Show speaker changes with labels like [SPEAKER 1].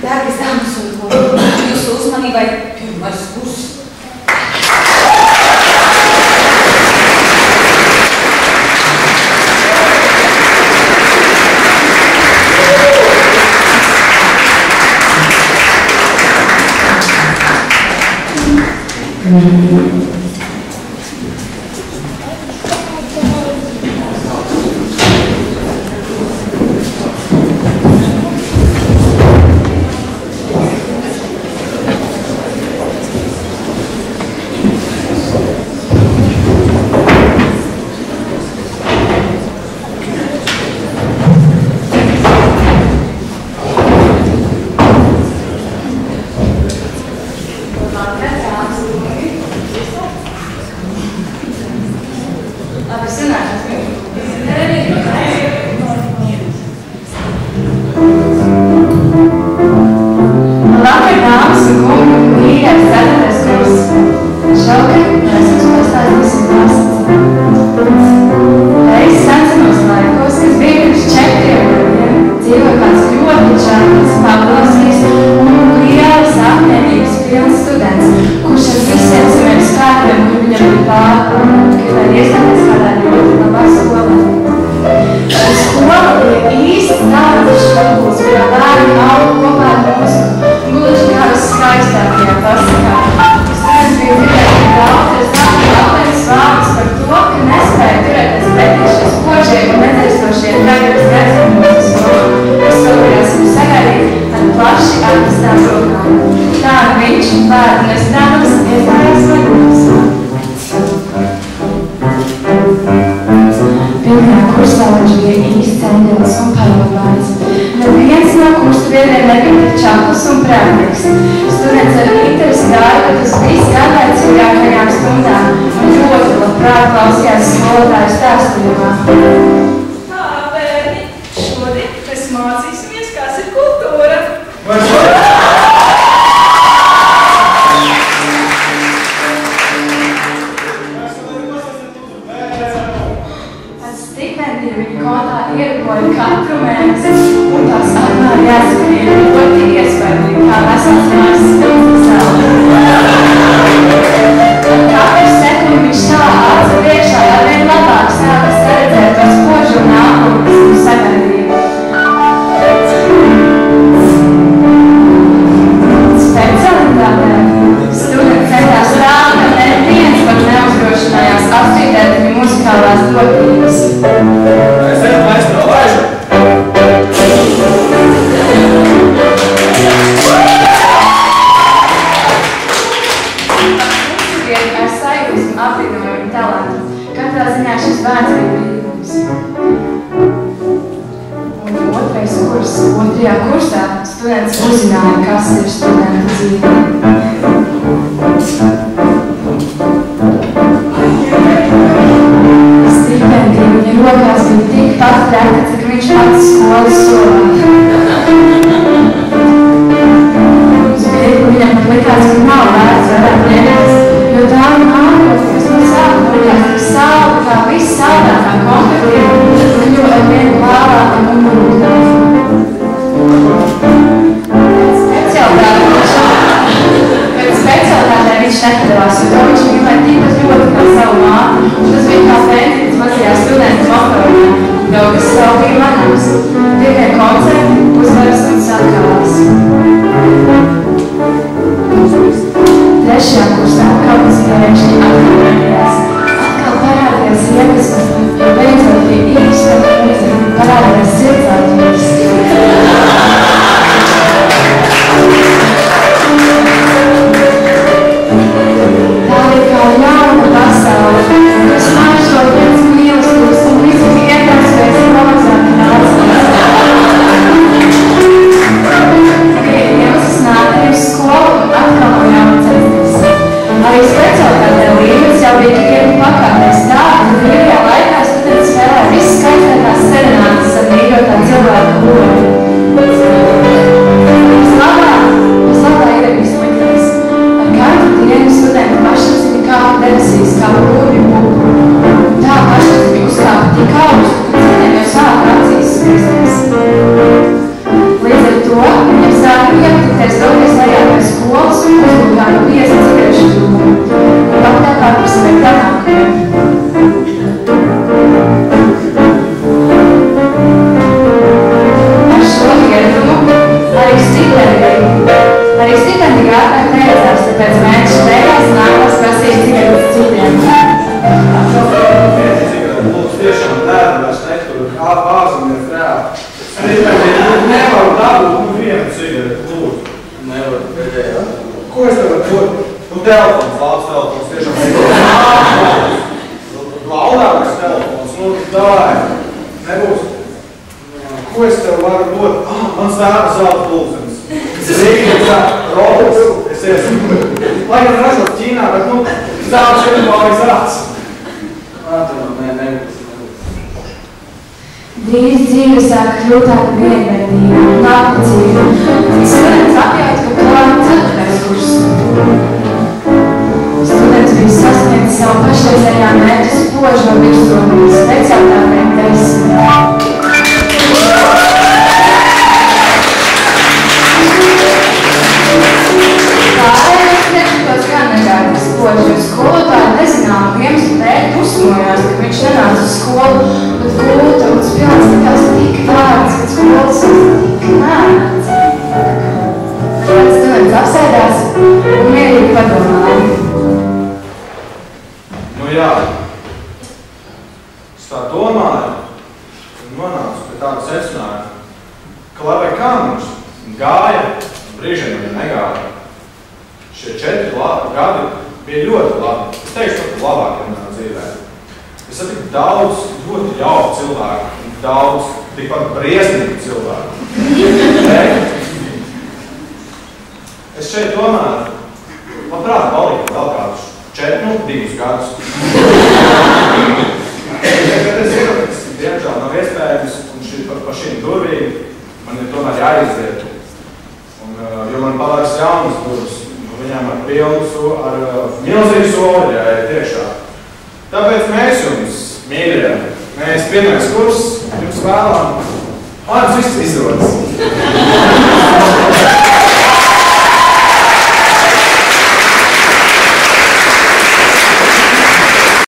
[SPEAKER 1] Dārgas dāmas un kungi, jūsu uzmanībai pirmais kurs.
[SPEAKER 2] Daudz savu bija manās. Tikai koncerti telefons, labs telefons, tiešām laudākais telefons, nebūs. Ko es tev varu dot? Mans tēvs zelta pulkstenis. Rīgiem tā, Rolex, es esmu. Lai gan ražot Ķīnā, bet, zelta šeit pārāk zelts. Nebūs.
[SPEAKER 3] Drīz dzīve sāk kļūt tāda vienveidīga un labticīga. Students apjaut, ka klāt ceturtais kurs. Students bija sasniegts savu pašreizējā mērķa spožo virsrobu specialitātēm teismē. Pārējais priekšlikos gan negādi spoži, jo skolotāji nezināma iemeslu dēļ dusmojās, ka viņš nenāca uz skolu, bet gulta un spilns tikās tik vārds, ka skolas tik nērts. Tad students apsēdās un mierīgi padomāja.
[SPEAKER 2] Jā, es tā domāju un nonācu pie tādu secinājumu, ka lai vai kā mums gāja, brīžiem viņa negāja. Šie 4 gadi bija ļoti labi. Es teikšu, ka labākie manā dzīvē. Es satiku daudz ļoti jauku cilvēku, daudz tikpat briesmīgu cilvēku. Es šeit domāju, labprāt palika vēl kādus 2 gadus. Kad es zinu, ka tas diemžēl nav iespējams, un pa šīm durvīm man ir tomēr jāiziet. Jo man pavērs jaunas durvis, un viņām ar pilnu, ar milzīgu soli jāiet tiešā. Tāpēc mēs jums, mīļie, mēs pirmais kurs jums vēlam